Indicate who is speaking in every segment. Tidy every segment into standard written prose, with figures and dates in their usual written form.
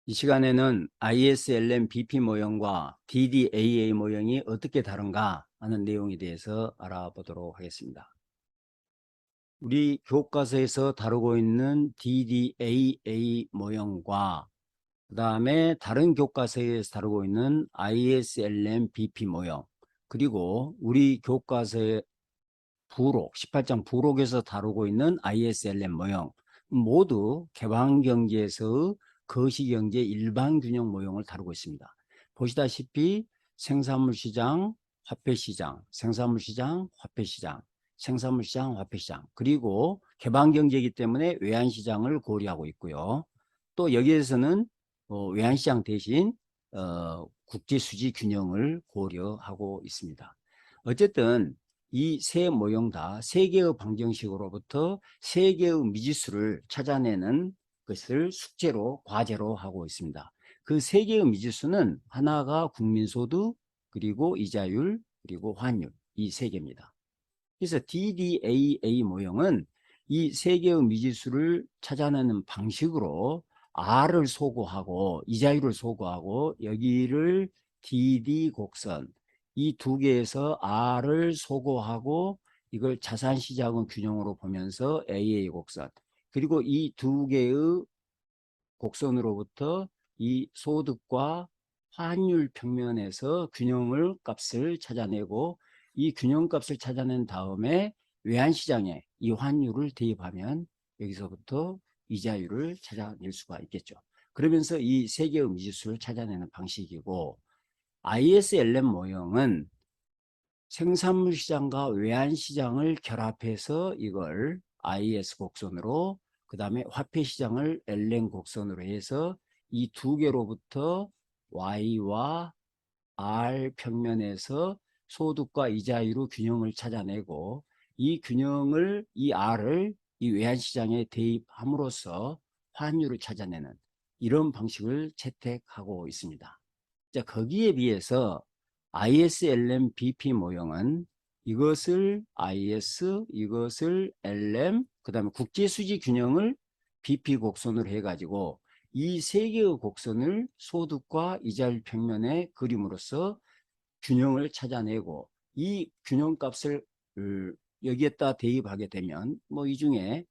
Speaker 1: 이 시간에는 ISLM BP 모형과 DDAA 모형이 어떻게 다른가 하는 내용에 대해서 알아보도록 하겠습니다. 우리 교과서에서 다루고 있는 DDAA 모형과 그 다음에 다른 교과서에서 다루고 있는 ISLM BP 모형, 그리고 우리 교과서의 부록 18장 부록에서 다루고 있는 ISLM 모형, 모두 개방경제에서의 거시경제 일반균형 모형을 다루고 있습니다. 보시다시피 생산물시장, 화폐시장, 생산물시장, 화폐시장, 생산물시장, 화폐시장, 그리고 개방경제이기 때문에 외환시장을 고려하고 있고요. 또 여기에서는 외환시장 대신 국제수지균형을 고려하고 있습니다. 어쨌든 이 세 모형 다 세 개의 방정식으로부터 세 개의 미지수를 찾아내는 것을 숙제로 과제로 하고 있습니다. 그 세 개의 미지수는 하나가 국민소득, 그리고 이자율, 그리고 환율, 이 세 개입니다. 그래서 DDAA 모형은 이 세 개의 미지수를 찾아내는 방식으로 R을 소거하고 이자율을 소거하고 여기를 DD 곡선, 이 두 개에서 R을 소거하고 이걸 자산시장의 균형으로 보면서 AA 곡선, 그리고 이 두 개의 곡선으로부터 이 소득과 환율 평면에서 균형을 값을 찾아내고, 이 균형값을 찾아낸 다음에 외환시장에 이 환율을 대입하면 여기서부터 이자율을 찾아낼 수가 있겠죠. 그러면서 이 세 개의 미지수를 찾아내는 방식이고, ISLM 모형은 생산물 시장과 외환 시장을 결합해서 이걸 IS 곡선으로, 그 다음에 화폐 시장을 LN 곡선으로 해서 이 두 개로부터 Y와 R 평면에서 소득과 이자율의 균형을 찾아내고, 이 균형을, 이 R을 이 외환 시장에 대입함으로써 환율을 찾아내는 이런 방식을 채택하고 있습니다. 자, 거기에 비해서 ISLM BP 모형은 이것을 IS, 이것을 LM, 그 다음에 국제수지 균형을 BP 곡선으로 해가지고 이 세 개의 곡선을 소득과 이자율 평면에 그림으로써 균형을 찾아내고, 이 균형값을 여기에다 대입하게 되면 뭐 이 중에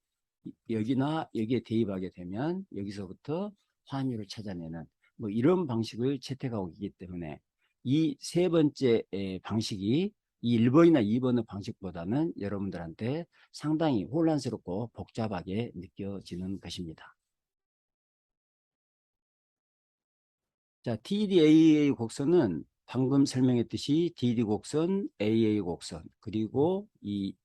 Speaker 1: 여기나 여기에 대입하게 되면 여기서부터 환율을 찾아내는 뭐 이런 방식을 채택하고 있기 때문에 이 세 번째 방식이 이 1번이나 2번의 방식보다는 여러분들한테 상당히 혼란스럽고 복잡하게 느껴지는 것입니다. 자, TDAA 곡선은 방금 설명했듯이 DD 곡선, AA 곡선, 그리고 이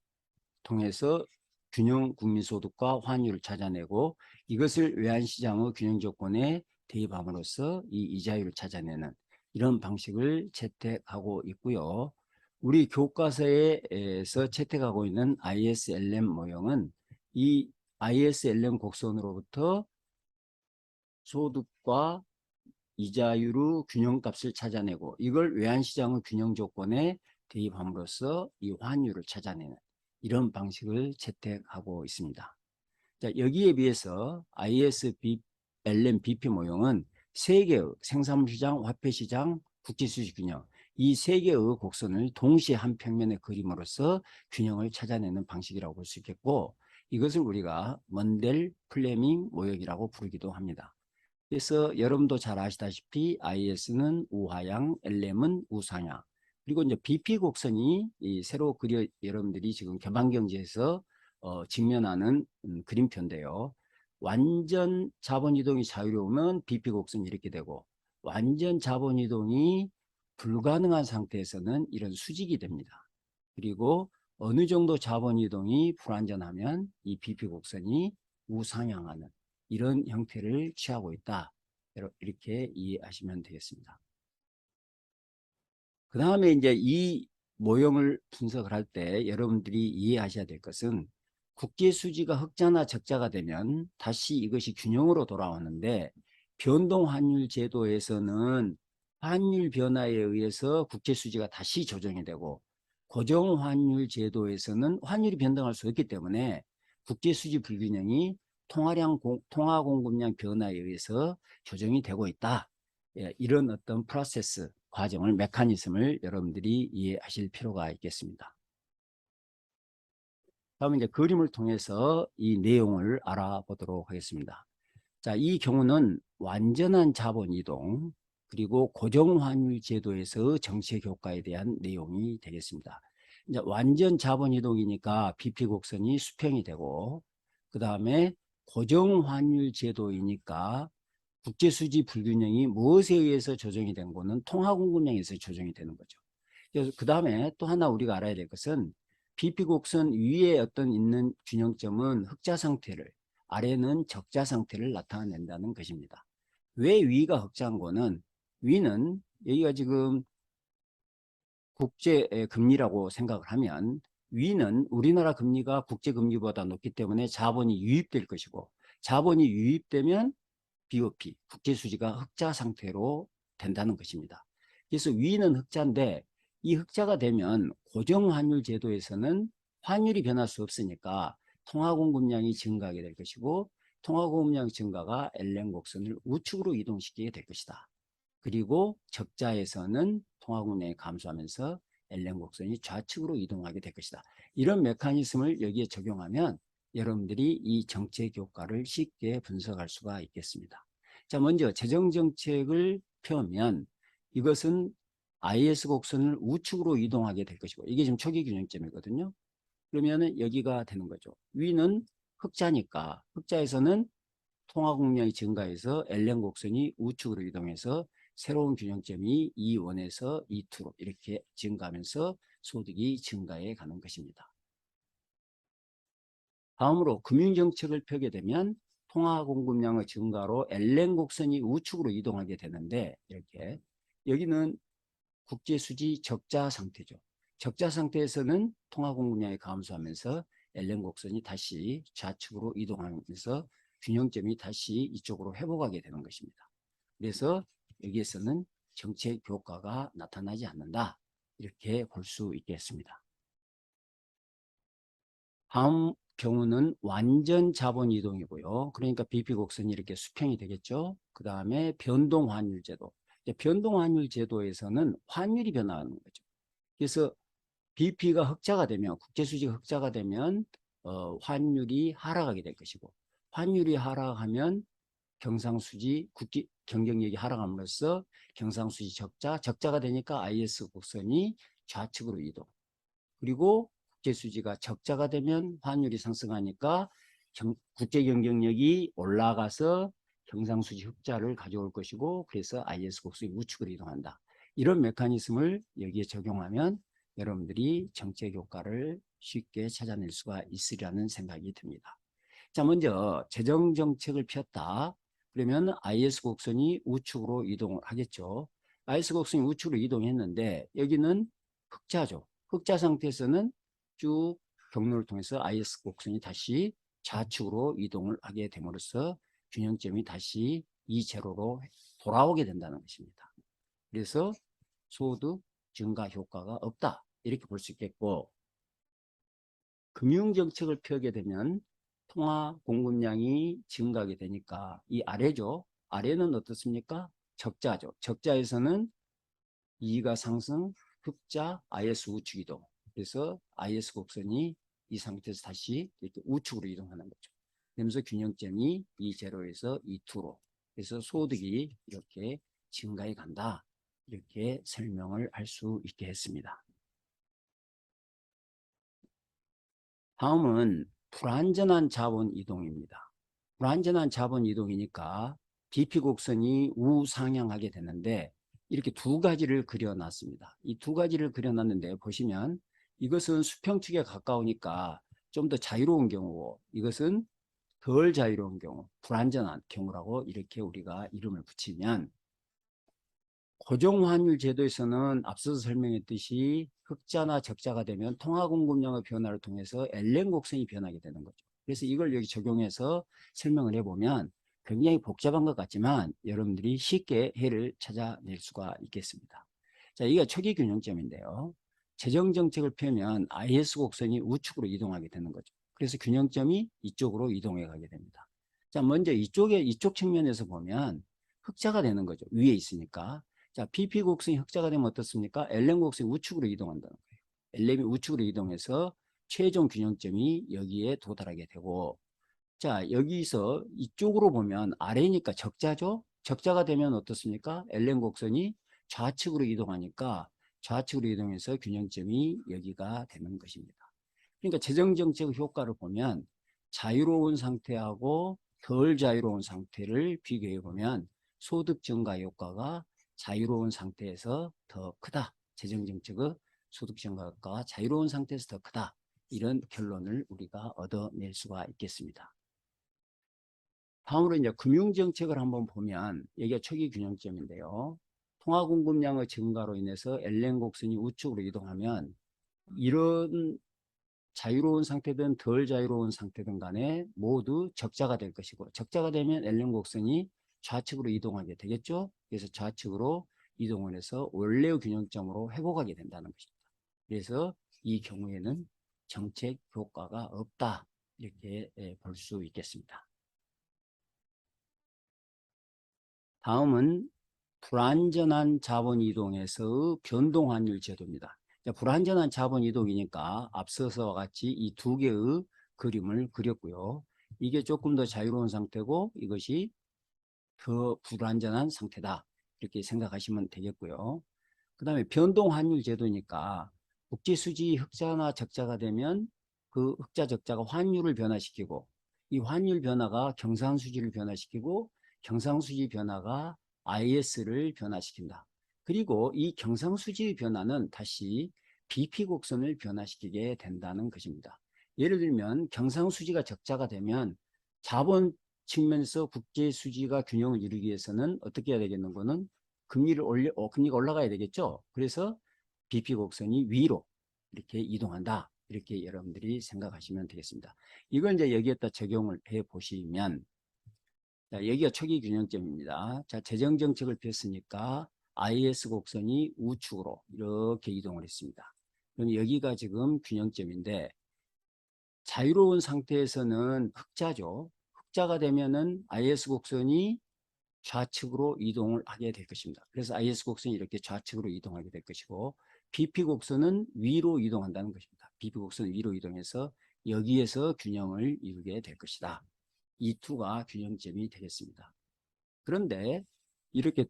Speaker 1: 통해서 균형 국민소득과 환율을 찾아내고, 이것을 외환시장의 균형 조건에 대입함으로써 이 이자율을 찾아내는 이런 방식을 채택하고 있고요. 우리 교과서에서 채택하고 있는 ISLM 모형은 이 ISLM 곡선으로부터 소득과 이자율의 균형값을 찾아내고 이걸 외환시장의 균형 조건에 대입함으로써 이 환율을 찾아내는 이런 방식을 채택하고 있습니다. 자, 여기에 비해서 ISLM BP 모형은 세 개의 생산물시장, 화폐시장, 국제수지균형, 이 세 개의 곡선을 동시에 한 평면에 그림으로써 균형을 찾아내는 방식이라고 볼 수 있겠고, 이것을 우리가 먼델 플레밍 모형이라고 부르기도 합니다. 그래서 여러분도 잘 아시다시피 IS는 우하향, LM은 우상향, 그리고 이제 BP 곡선이 이 새로 여러분들이 지금 개방경제에서 직면하는 그림표인데요. 완전 자본이동이 자유로우면 BP 곡선이 이렇게 되고, 완전 자본이동이 불가능한 상태에서는 이런 수직이 됩니다. 그리고 어느 정도 자본이동이 불완전하면 이 BP 곡선이 우상향하는 이런 형태를 취하고 있다, 이렇게 이해하시면 되겠습니다. 그 다음에 이제 이 모형을 분석을 할 때 여러분들이 이해하셔야 될 것은, 국제 수지가 흑자나 적자가 되면 다시 이것이 균형으로 돌아오는데, 변동 환율 제도에서는 환율 변화에 의해서 국제 수지가 다시 조정이 되고, 고정 환율 제도에서는 환율이 변동할 수 없기 때문에 국제 수지 불균형이 통화 공급량 변화에 의해서 조정이 되고 있다. 예, 이런 어떤 프로세스 과정을 메커니즘을 여러분들이 이해하실 필요가 있겠습니다. 다음은 이제 그림을 통해서 이 내용을 알아보도록 하겠습니다. 자, 이 경우는 완전한 자본 이동 그리고 고정환율 제도에서 정책 효과에 대한 내용이 되겠습니다. 이제 완전 자본 이동이니까 BP 곡선이 수평이 되고, 그 다음에 고정환율 제도이니까 국제수지 불균형이 무엇에 의해서 조정이 된 거는 통화공급량에서 조정이 되는 거죠. 그래서 그 다음에 또 하나 우리가 알아야 될 것은 BP 곡선 위에 어떤 있는 균형점은 흑자 상태를, 아래는 적자 상태를 나타낸다는 것입니다. 왜 위가 흑자인 거는, 위는 여기가 지금 국제 금리라고 생각을 하면, 위는 우리나라 금리가 국제 금리보다 높기 때문에 자본이 유입될 것이고, 자본이 유입되면 BOP, 국제수지가 흑자 상태로 된다는 것입니다. 그래서 위는 흑자인데, 이 흑자가 되면 고정환율 제도에서는 환율이 변할 수 없으니까 통화공급량이 증가하게 될 것이고, 통화공급량 증가가 LN 곡선을 우측으로 이동시키게 될 것이다. 그리고 적자에서는 통화공급량이 감소하면서 LN 곡선이 좌측으로 이동하게 될 것이다. 이런 메커니즘을 여기에 적용하면 여러분들이 이 정책 효과를 쉽게 분석할 수가 있겠습니다. 자, 먼저 재정정책을 펴면 이것은 IS 곡선을 우측으로 이동하게 될 것이고, 이게 지금 초기 균형점이거든요. 그러면 여기가 되는 거죠. 위는 흑자니까 흑자에서는 통화공량이 증가해서 LN 곡선이 우측으로 이동해서 새로운 균형점이 E1에서 E2로 이렇게 증가하면서 소득이 증가해 가는 것입니다. 다음으로 금융정책을 펴게 되면 통화공급량의 증가로 LN 곡선이 우측으로 이동하게 되는데, 이렇게 여기는 국제수지 적자 상태죠. 적자 상태에서는 통화공급량이 감소하면서 LN 곡선이 다시 좌측으로 이동하면서 균형점이 다시 이쪽으로 회복하게 되는 것입니다. 그래서 여기에서는 정책 효과가 나타나지 않는다, 이렇게 볼 수 있겠습니다. 다음 경우는 완전 자본 이동이고요. 그러니까 BP 곡선이 이렇게 수평이 되겠죠. 그 다음에 변동 환율 제도. 변동 환율 제도에서는 환율이 변화하는 거죠. 그래서 BP가 흑자가 되면, 국제수지가 흑자가 되면 환율이 하락하게 될 것이고, 환율이 하락하면 경상수지 경쟁력이 하락함으로써 경상수지 적자가 되니까 IS 곡선이 좌측으로 이동. 그리고 국제수지가 적자가 되면 환율이 상승하니까 국제 경쟁력이 올라가서 경상수지 흑자를 가져올 것이고, 그래서 IS 곡선이 우측으로 이동한다. 이런 메커니즘을 여기에 적용하면 여러분들이 정책 효과를 쉽게 찾아낼 수가 있으리라는 생각이 듭니다. 자, 먼저 재정 정책을 폈다. 그러면 IS 곡선이 우측으로 이동을 하겠죠. IS 곡선이 우측으로 이동했는데 여기는 흑자죠. 흑자 상태에서는 쭉 경로를 통해서 IS 곡선이 다시 좌측으로 이동을 하게 됨으로써 균형점이 다시 이 제로로 돌아오게 된다는 것입니다. 그래서 소득 증가 효과가 없다, 이렇게 볼 수 있겠고, 금융정책을 펴게 되면 통화 공급량이 증가하게 되니까 이 아래죠. 아래는 어떻습니까? 적자죠. 적자에서는 이가 상승, 흑자, IS 우측 이동. 그래서 IS 곡선이 이 상태에서 다시 이렇게 우측으로 이동하는 거죠. 그러면서 균형점이 이 제로에서 이 투로. 그래서 소득이 이렇게 증가해 간다, 이렇게 설명을 할 수 있게 했습니다. 다음은 불완전한 자본 이동입니다. 불완전한 자본 이동이니까 BP 곡선이 우상향하게 되는데, 이렇게 두 가지를 그려놨습니다. 이 두 가지를 그려놨는데 보시면 이것은 수평축에 가까우니까 좀 더 자유로운 경우고, 이것은 덜 자유로운 경우, 불완전한 경우라고 이렇게 우리가 이름을 붙이면, 고정환율 제도에서는 앞서서 설명했듯이 흑자나 적자가 되면 통화공급량의 변화를 통해서 LN 곡선이 변하게 되는 거죠. 그래서 이걸 여기 적용해서 설명을 해보면 굉장히 복잡한 것 같지만 여러분들이 쉽게 해를 찾아낼 수가 있겠습니다. 자, 이게 초기 균형점인데요. 재정정책을 펴면 IS 곡선이 우측으로 이동하게 되는 거죠. 그래서 균형점이 이쪽으로 이동해 가게 됩니다. 자, 먼저 이쪽 측면에서 보면 흑자가 되는 거죠. 위에 있으니까. 자, BP 곡선이 흑자가 되면 어떻습니까? LM 곡선이 우측으로 이동한다는 거예요. LM이 우측으로 이동해서 최종 균형점이 여기에 도달하게 되고, 자, 여기서 이쪽으로 보면 아래니까 적자죠? 적자가 되면 어떻습니까? LM 곡선이 좌측으로 이동하니까 좌측으로 이동해서 균형점이 여기가 되는 것입니다. 그러니까 재정정책 효과를 보면 자유로운 상태하고 덜 자유로운 상태를 비교해 보면 소득 증가 효과가 자유로운 상태에서 더 크다. 재정정책의 소득 증가 효과가 자유로운 상태에서 더 크다. 이런 결론을 우리가 얻어낼 수가 있겠습니다. 다음으로 이제 금융정책을 한번 보면 여기가 초기 균형점인데요. 통화 공급량의 증가로 인해서 LN 곡선이 우측으로 이동하면 이런 자유로운 상태든 덜 자유로운 상태든 간에 모두 적자가 될 것이고, 적자가 되면 LN 곡선이 좌측으로 이동하게 되겠죠. 그래서 좌측으로 이동을 해서 원래의 균형점으로 회복하게 된다는 것입니다. 그래서 이 경우에는 정책 효과가 없다, 이렇게 볼 수 있겠습니다. 다음은 불완전한 자본 이동에서의 변동 환율 제도입니다. 불완전한 자본 이동이니까 앞서서와 같이 이 두 개의 그림을 그렸고요. 이게 조금 더 자유로운 상태고 이것이 더 불완전한 상태다, 이렇게 생각하시면 되겠고요. 그 다음에 변동 환율 제도니까 국제 수지 흑자나 적자가 되면 그 흑자 적자가 환율을 변화시키고, 이 환율 변화가 경상수지를 변화시키고, 경상수지 변화가 IS를 변화시킨다. 그리고 이 경상수지의 변화는 다시 BP 곡선을 변화시키게 된다는 것입니다. 예를 들면 경상수지가 적자가 되면 자본 측면에서 국제수지가 균형을 이루기 위해서는 어떻게 해야 되겠는 거는 금리가 올라가야 되겠죠. 그래서 BP 곡선이 위로 이렇게 이동한다, 이렇게 여러분들이 생각하시면 되겠습니다. 이걸 이제 여기에다 적용을 해 보시면, 자, 여기가 초기 균형점입니다. 자, 재정 정책을 폈으니까 IS 곡선이 우측으로 이렇게 이동을 했습니다. 그럼 여기가 지금 균형점인데, 자유로운 상태에서는 흑자죠. 흑자가 되면은 IS 곡선이 좌측으로 이동을 하게 될 것입니다. 그래서 IS 곡선이 이렇게 좌측으로 이동하게 될 것이고, BP 곡선은 위로 이동한다는 것입니다. BP 곡선은 위로 이동해서 여기에서 균형을 이루게 될 것이다. 이 투가 균형점이 되겠습니다. 그런데 이렇게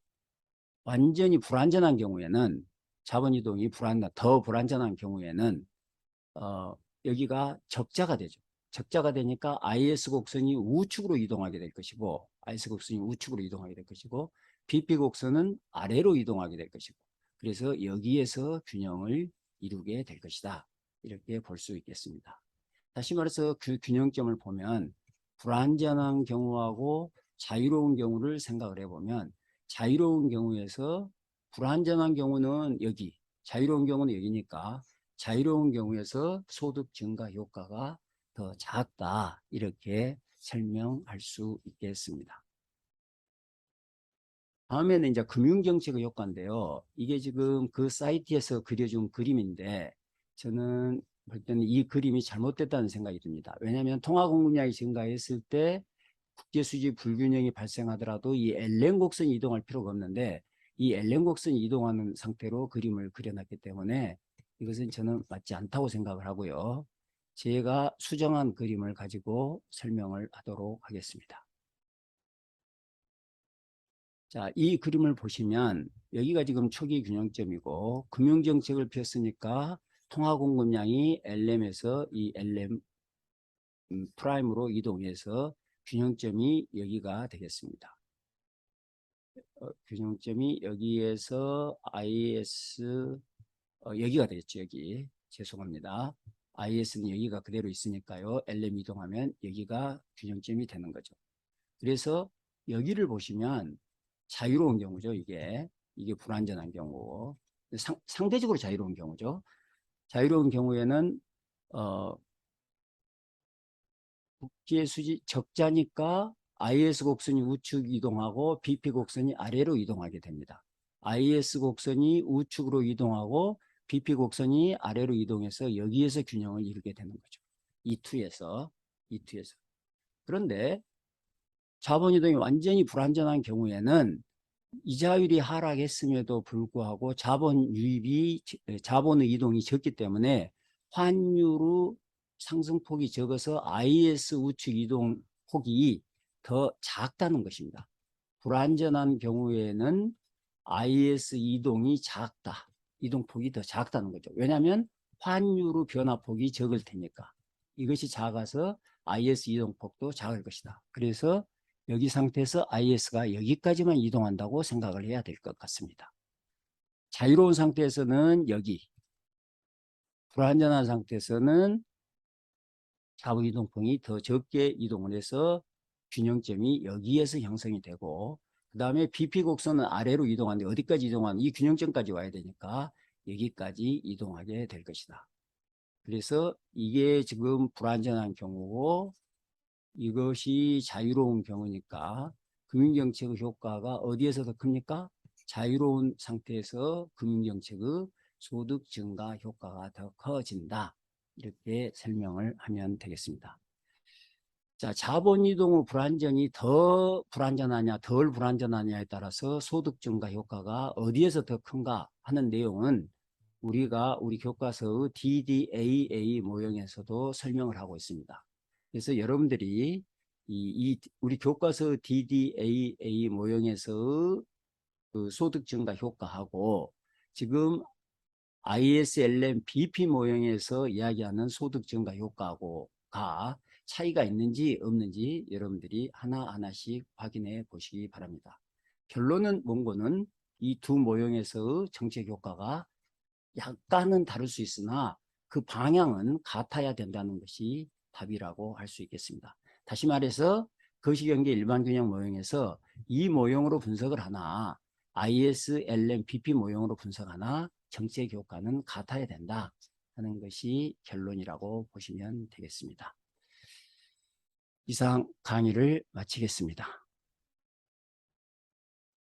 Speaker 1: 완전히 불완전한 경우에는, 자본 이동이 더 불완전한 경우에는 여기가 적자가 되죠. 적자가 되니까 IS 곡선이 우측으로 이동하게 될 것이고, IS 곡선이 우측으로 이동하게 될 것이고, BP 곡선은 아래로 이동하게 될 것이고, 그래서 여기에서 균형을 이루게 될 것이다, 이렇게 볼 수 있겠습니다. 다시 말해서 그 균형점을 보면 불완전한 경우하고 자유로운 경우를 생각을 해보면, 자유로운 경우에서 불완전한 경우는 여기, 자유로운 경우는 여기니까 자유로운 경우에서 소득 증가 효과가 더 작다, 이렇게 설명할 수 있겠습니다. 다음에는 이제 금융정책의 효과인데요. 이게 지금 그 사이트에서 그려준 그림인데, 저는 볼 때는 이 그림이 잘못됐다는 생각이 듭니다. 왜냐하면 통화공급량이 증가했을 때 국제수지 불균형이 발생하더라도 이 LN 곡선이 이동할 필요가 없는데, 이 LN 곡선이 이동하는 상태로 그림을 그려놨기 때문에 이것은 저는 맞지 않다고 생각을 하고요. 제가 수정한 그림을 가지고 설명을 하도록 하겠습니다. 자, 이 그림을 보시면 여기가 지금 초기 균형점이고, 금융정책을 폈으니까 통화공급량이 LM에서 이 LM 프라임으로 이동해서 균형점이 여기가 되겠습니다. 균형점이 여기에서 IS, 여기가 되겠죠. 여기, 죄송합니다. IS는 여기가 그대로 있으니까요. LM 이동하면 여기가 균형점이 되는 거죠. 그래서 여기를 보시면 자유로운 경우죠. 이게 불완전한 경우, 상대적으로 자유로운 경우죠. 자유로운 경우에는 국제수지 적자니까 IS 곡선이 우측 이동하고 BP 곡선이 아래로 이동하게 됩니다. IS 곡선이 우측으로 이동하고 BP 곡선이 아래로 이동해서 여기에서 균형을 이루게 되는 거죠. 이 투에서. 그런데 자본이동이 완전히 불완전한 경우에는 이자율이 하락했음에도 불구하고 자본의 이동이 적기 때문에 환율의 상승폭이 적어서 IS 우측 이동 폭이 더 작다는 것입니다. 불완전한 경우에는 IS 이동이 작다. 이동폭이 더 작다는 거죠. 왜냐하면 환율의 변화폭이 적을 테니까. 이것이 작아서 IS 이동폭도 작을 것이다. 그래서 여기 상태에서 IS가 여기까지만 이동한다고 생각을 해야 될 것 같습니다. 자유로운 상태에서는 여기, 불완전한 상태에서는 좌우 이동폭이 더 적게 이동을 해서 균형점이 여기에서 형성이 되고, 그 다음에 BP 곡선은 아래로 이동하는데 어디까지 이동하는, 이 균형점까지 와야 되니까 여기까지 이동하게 될 것이다. 그래서 이게 지금 불완전한 경우고 이것이 자유로운 경우니까 금융정책의 효과가 어디에서 더 큽니까? 자유로운 상태에서 금융정책의 소득 증가 효과가 더 커진다. 이렇게 설명을 하면 되겠습니다. 자, 자본이동의 불완전이 더 불완전하냐 덜 불완전하냐에 따라서 소득 증가 효과가 어디에서 더 큰가 하는 내용은 우리가 우리 교과서의 DDAA 모형에서도 설명을 하고 있습니다. 그래서 여러분들이 우리 교과서 DDAA 모형에서의 그 소득 증가 효과하고 지금 ISLM BP 모형에서 이야기하는 소득 증가 효과하고가 차이가 있는지 없는지 여러분들이 하나하나씩 확인해 보시기 바랍니다. 결론은 원고는 이 두 모형에서의 정책 효과가 약간은 다를 수 있으나 그 방향은 같아야 된다는 것이 답이라고 할 수 있겠습니다. 다시 말해서 거시경제 일반균형 모형에서 이 모형으로 분석을 하나 ISLM BP 모형으로 분석하나 정책 효과는 같아야 된다 하는 것이 결론이라고 보시면 되겠습니다. 이상 강의를 마치겠습니다.